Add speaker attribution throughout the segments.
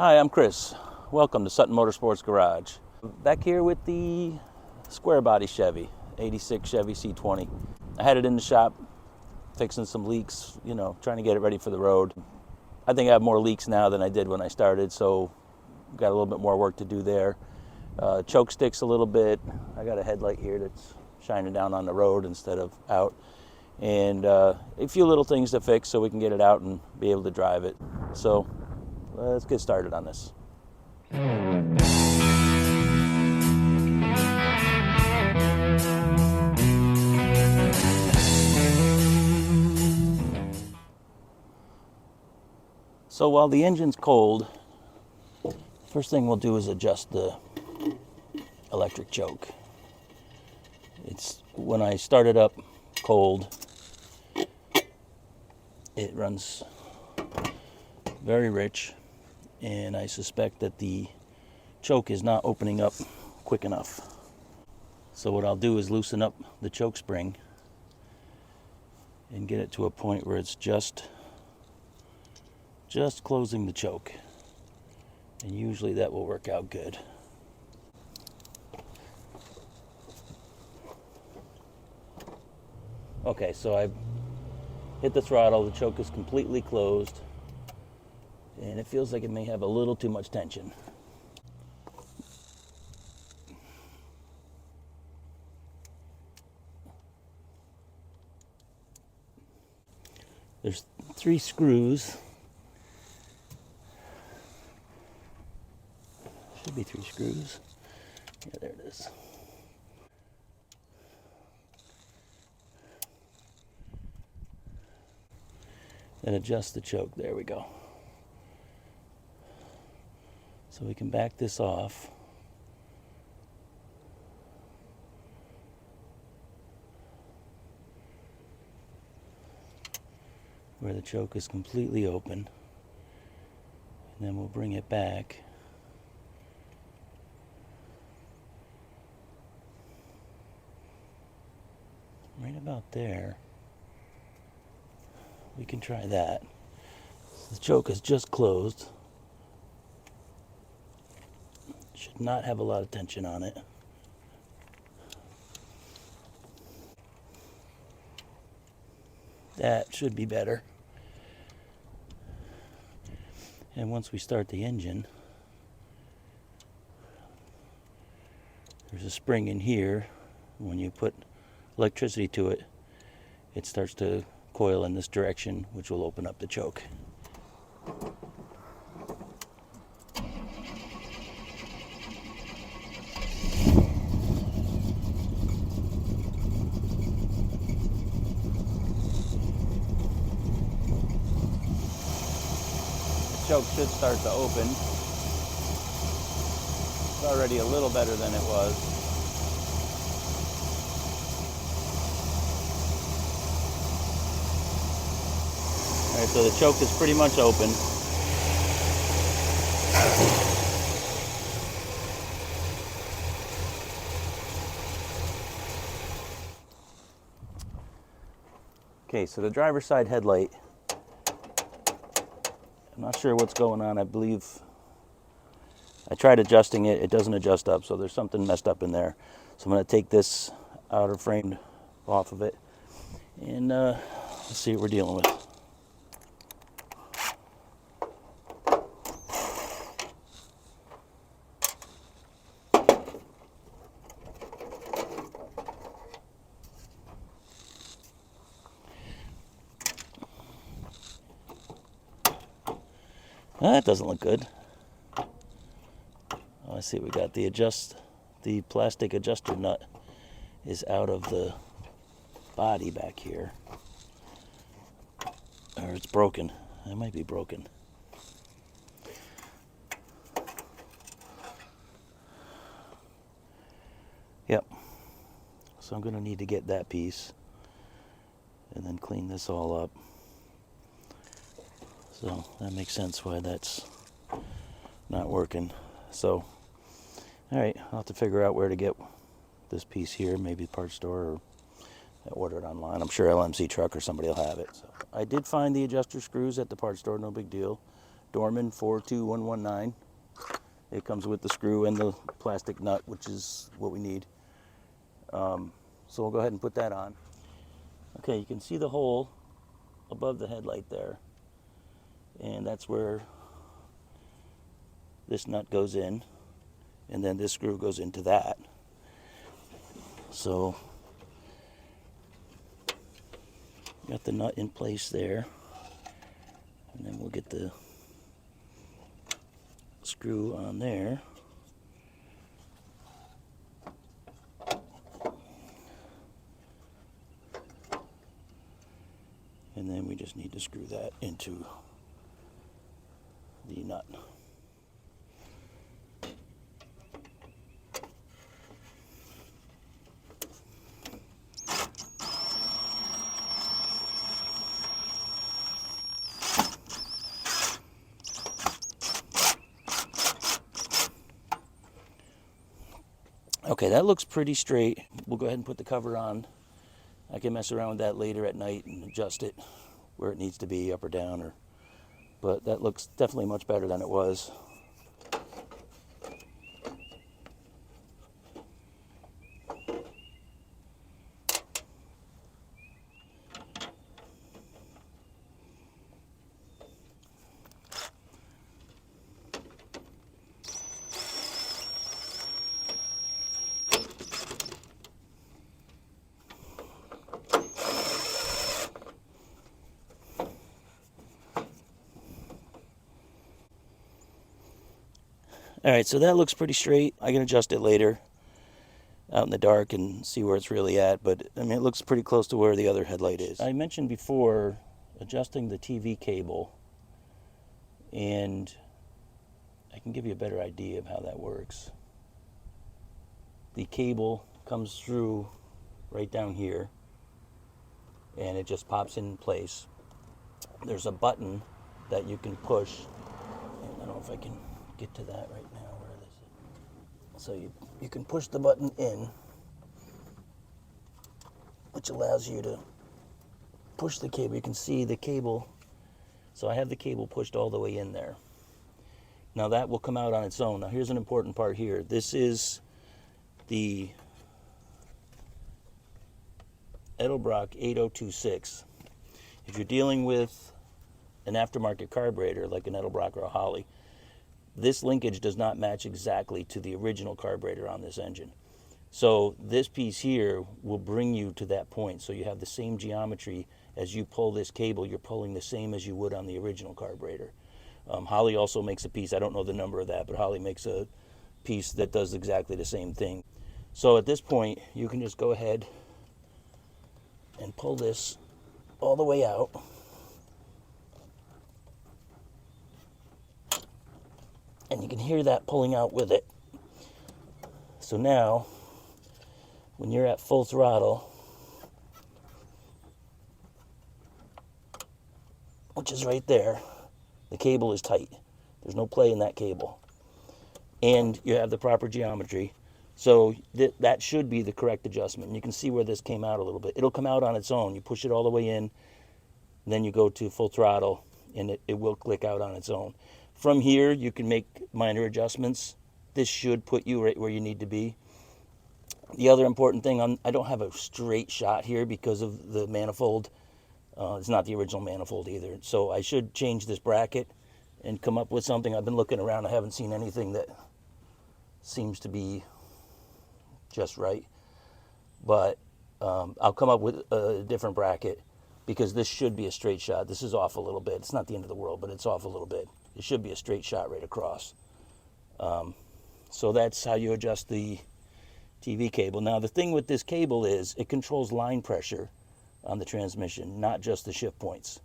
Speaker 1: Hi, I'm Chris. Welcome to Sutton Motorsports Garage. Back here with the Squarebody Chevy, 86 Chevy C20. I had it in the shop, fixing some leaks, trying to get it ready for the road. I think I have more leaks now than I did when I started, so got a little bit more work to do there. Choke sticks a little bit. I got a headlight here that's shining down on the road instead of out. And a few little things to fix so we can get it out and be able to drive it. So let's get started on this. So while the engine's cold, first thing we'll do is adjust the electric choke. It's when I start it up cold, it runs very rich, and I suspect that the choke is not opening up quick enough. So what I'll do is loosen up the choke spring and get it to a point where it's just closing the choke, and usually that will work out good. Okay, so I hit the throttle, the choke is completely closed, and it feels like it may have a little too much tension. There's 3 screws. Should be 3 screws. Yeah, there it is. And adjust the choke. There we go. So we can back this off. Where the choke is completely open. And then we'll bring it back. Right about there. We can try that. The choke is just closed. Should not have a lot of tension on it. That should be better. And once we start the engine, there's a spring in here. When you put electricity to it, it starts to coil in this direction, which will open up the choke. The choke should start to open. It's already a little better than it was. Alright, so the choke is pretty much open. Okay, so the driver's side headlight, I'm not sure what's going on. I believe I tried adjusting it. It doesn't adjust up, so there's something messed up in there. So I'm going to take this outer frame off of it, and let's see what we're dealing with. That doesn't look good. Oh, I see we got the plastic adjuster nut is out of the body back here. Or it's broken. It might be broken. Yep. So I'm going to need to get that piece and then clean this all up. So that makes sense why that's not working. So, alright, I'll have to figure out where to get this piece here, maybe parts store, or I order it online. I'm sure LMC Truck or somebody will have it. So I did find the adjuster screws at the parts store, no big deal. Dorman 42119. It comes with the screw and the plastic nut, which is what we need. So we'll go ahead and put that on. Okay, you can see the hole above the headlight there. And that's where this nut goes in. And then this screw goes into that. So, got the nut in place there. And then we'll get the screw on there. And then we just need to screw that into the nut. Okay, that looks pretty straight. We'll go ahead and put the cover on. I can mess around with that later at night and adjust it where it needs to be, up or down, but that looks definitely much better than it was. All right, so that looks pretty straight. I can adjust it later out in the dark and see where it's really at, but I mean, it looks pretty close to where the other headlight is. I mentioned before adjusting the TV cable, and I can give you a better idea of how that works. The cable comes through right down here, and it just pops in place. There's a button that you can push, and I don't know if I can get to that right now. Where is it? So you can push the button in, which allows you to push the cable. You can see the cable. So I have the cable pushed all the way in there. Now that will come out on its own. Now here's an important part here. This is the Edelbrock 8026. If you're dealing with an aftermarket carburetor like an Edelbrock or a Holley, this linkage does not match exactly to the original carburetor on this engine. So this piece here will bring you to that point. So you have the same geometry as you pull this cable. You're pulling the same as you would on the original carburetor. Holley also makes a piece, I don't know the number of that, but Holley makes a piece that does exactly the same thing. So at this point, you can just go ahead and pull this all the way out. And you can hear that pulling out with it. So now, when you're at full throttle, which is right there, the cable is tight. There's no play in that cable. And you have the proper geometry. So that should be the correct adjustment. And you can see where this came out a little bit. It'll come out on its own. You push it all the way in, then you go to full throttle, and it will click out on its own. From here, you can make minor adjustments. This should put you right where you need to be. The other important thing, I don't have a straight shot here because of the manifold. It's not the original manifold either. So I should change this bracket and come up with something. I've been looking around. I haven't seen anything that seems to be just right. But I'll come up with a different bracket because this should be a straight shot. This is off a little bit. It's not the end of the world, but it's off a little bit. It should be a straight shot right across. So that's how you adjust the TV cable. Now the thing with this cable is it controls line pressure on the transmission, not just the shift points.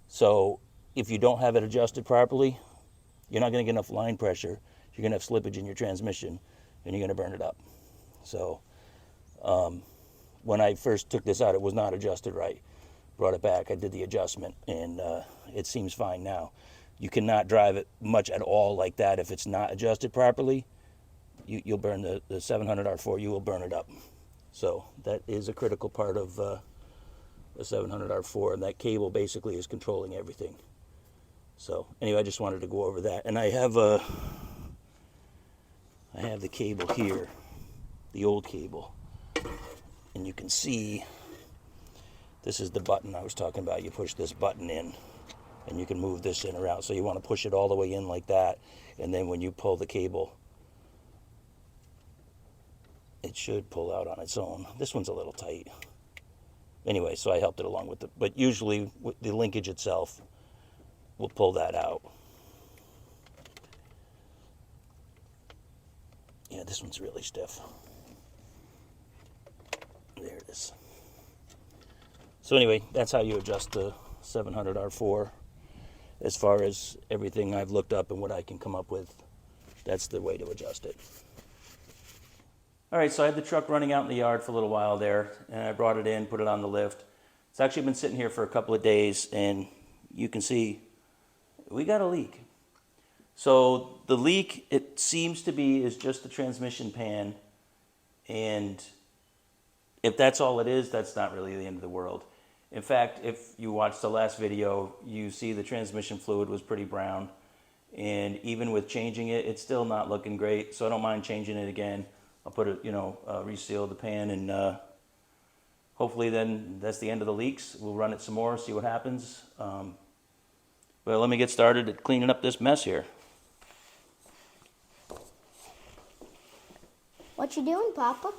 Speaker 1: So if you don't have it adjusted properly, you're not going to get enough line pressure. You're going to have slippage in your transmission, and you're going to burn it up. So when I first took this out, it was not adjusted right. Brought it back, I did the adjustment, and it seems fine now. You cannot drive it much at all like that if it's not adjusted properly. You'll burn the 700R4, you will burn it up. So that is a critical part of the 700R4, and that cable basically is controlling everything. So anyway, I just wanted to go over that. And I have the cable here, the old cable. And you can see this is the button I was talking about. You push this button in and you can move this in or out. So you want to push it all the way in like that. And then when you pull the cable, it should pull out on its own. This one's a little tight. Anyway, so I helped it along with it. But usually the linkage itself will pull that out. Yeah, this one's really stiff. There it is. So anyway, that's how you adjust the 700R4. As far as everything I've looked up and what I can come up with, that's the way to adjust it. All right, so I had the truck running out in the yard for a little while there, and I brought it in, put it on the lift. It's actually been sitting here for a couple of days, and you can see we got a leak. So the leak, it seems to be, is just the transmission pan, and if that's all it is, that's not really the end of the world. In fact, if you watched the last video, you see the transmission fluid was pretty brown, and even with changing it, it's still not looking great, so I don't mind changing it again. I'll put it, reseal the pan, and hopefully then that's the end of the leaks. We'll run it some more, see what happens. But let me get started at cleaning up this mess here.
Speaker 2: What you doing, Papa?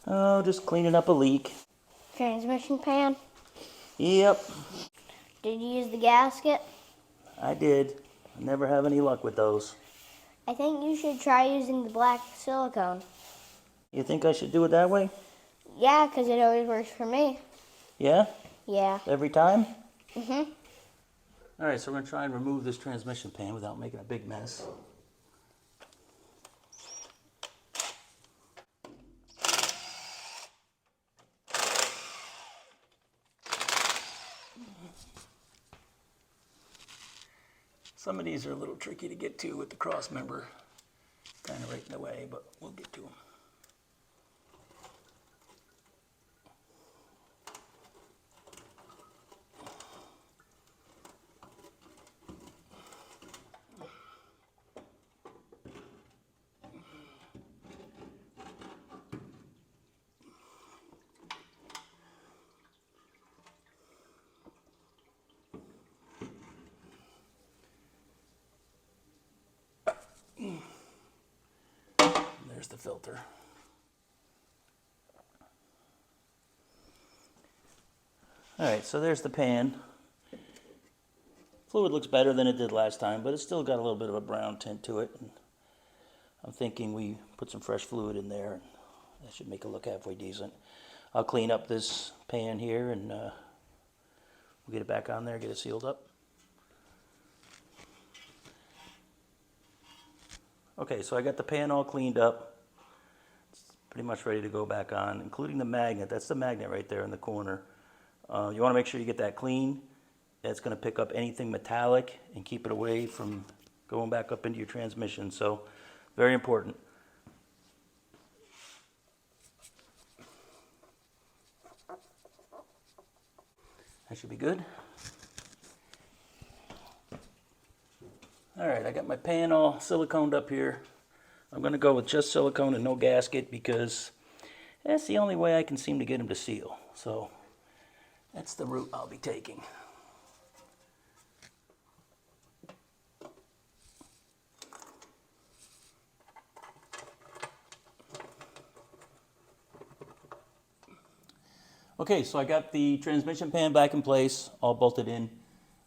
Speaker 1: Oh, just cleaning up a leak.
Speaker 2: Transmission pan?
Speaker 1: Yep.
Speaker 2: Did you use the gasket?
Speaker 1: I did. I never have any luck with those.
Speaker 2: I think you should try using the black silicone.
Speaker 1: You think I should do it that way?
Speaker 2: Yeah, because it always works for me.
Speaker 1: Yeah?
Speaker 2: Yeah.
Speaker 1: Every time?
Speaker 2: Mm-hmm.
Speaker 1: All right, so we're going to try and remove this transmission pan without making a big mess. Some of these are a little tricky to get to with the cross member kind of right in the way, but we'll get to them. There's the filter. All right, so there's the pan. Fluid looks better than it did last time, but it's still got a little bit of a brown tint to it. And I'm thinking we put some fresh fluid in there, and that should make it look halfway decent. I'll clean up this pan here, and we'll get it back on there, get it sealed up. Okay, so I got the pan all cleaned up. It's pretty much ready to go back on, including the magnet. That's the magnet right there in the corner. You want to make sure you get that clean. That's going to pick up anything metallic and keep it away from going back up into your transmission. So, very important. That should be good. All right, I got my pan all siliconed up here. I'm going to go with just silicone and no gasket because that's the only way I can seem to get them to seal. So that's the route I'll be taking. Okay, so I got the transmission pan back in place, all bolted in.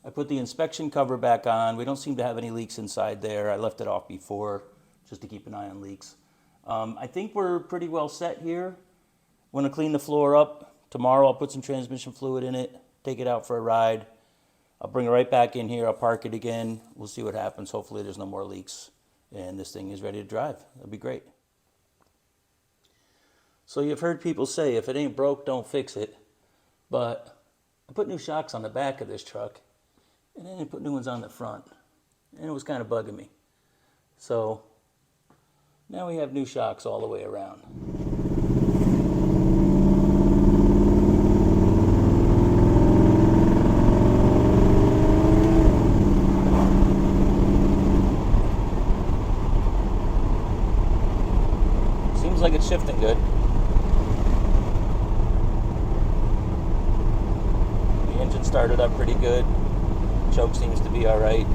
Speaker 1: I put the inspection cover back on. We don't seem to have any leaks inside there. I left it off before just to keep an eye on leaks. I think we're pretty well set here. I'm going to clean the floor up. Tomorrow I'll put some transmission fluid in it, take it out for a ride. I'll bring it right back in here. I'll park it again. We'll see what happens. Hopefully there's no more leaks and this thing is ready to drive. That'll be great. So you've heard people say, if it ain't broke, don't fix it. But I put new shocks on the back of this truck, and then I put new ones on the front. And it was kind of bugging me. So now we have new shocks all the way around. like it's shifting good. The engine started up pretty good. Choke seems to be all right.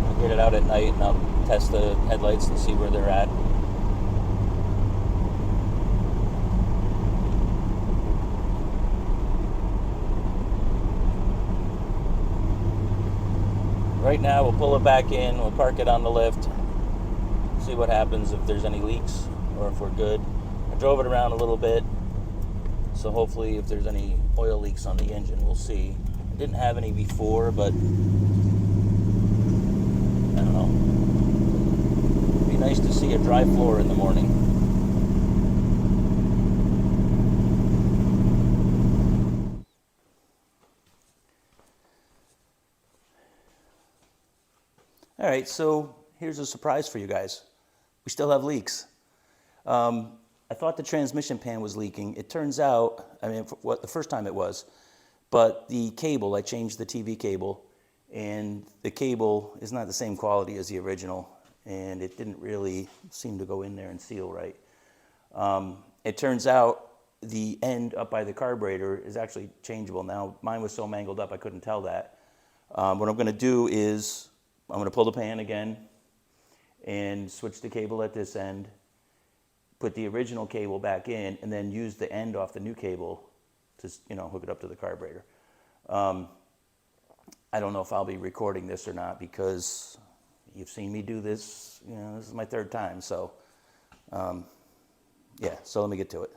Speaker 1: I'll get it out at night and I'll test the headlights and see where they're at. Right now we'll pull it back in, we'll park it on the lift, see what happens, if there's any leaks or if we're good. I drove it around a little bit, so hopefully if there's any oil leaks on the engine, we'll see. I didn't have any before, but I don't know. It'd be nice to see a dry floor in the morning. All right, so here's a surprise for you guys. We still have leaks. I thought the transmission pan was leaking. It turns out, I mean, the first time it was, but the cable, I changed the TV cable, and the cable is not the same quality as the original, and it didn't really seem to go in there and seal right. It turns out the end up by the carburetor is actually changeable. Now, mine was so mangled up I couldn't tell that. What I'm going to do is I'm going to pull the pan again and switch the cable at this end, put the original cable back in, and then use the end off the new cable to, hook it up to the carburetor. I don't know if I'll be recording this or not because you've seen me do this. This is my third time. So, yeah, so let me get to it.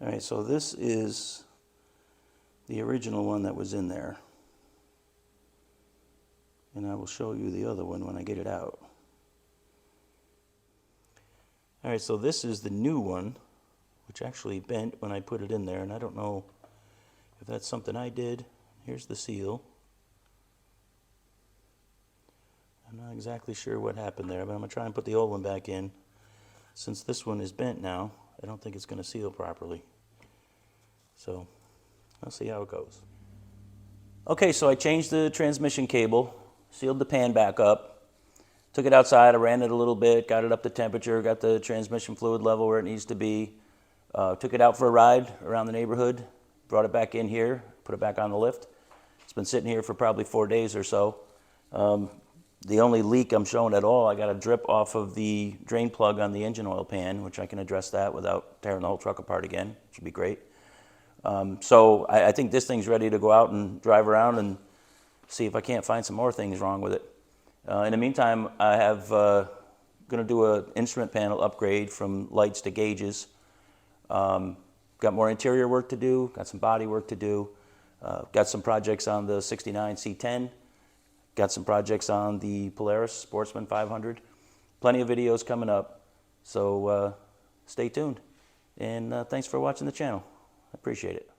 Speaker 1: All right, so this is the original one that was in there. And I will show you the other one when I get it out. All right, so this is the new one, which actually bent when I put it in there, and I don't know if that's something I did. Here's the seal. I'm not exactly sure what happened there, but I'm going to try and put the old one back in. Since this one is bent now, I don't think it's going to seal properly. So, I'll see how it goes. Okay, so I changed the transmission cable, sealed the pan back up, took it outside, I ran it a little bit, got it up to temperature, got the transmission fluid level where it needs to be, took it out for a ride around the neighborhood, brought it back in here, put it back on the lift. It's been sitting here for probably 4 days or so. The only leak I'm showing at all, I got a drip off of the drain plug on the engine oil pan, which I can address that without tearing the whole truck apart again, which would be great. So I think this thing's ready to go out and drive around and see if I can't find some more things wrong with it. In the meantime, I have going to do an instrument panel upgrade from lights to gauges. Got more interior work to do, got some body work to do, got some projects on the 69 C10, got some projects on the Polaris Sportsman 500. Plenty of videos coming up, so stay tuned. And thanks for watching the channel. I appreciate it.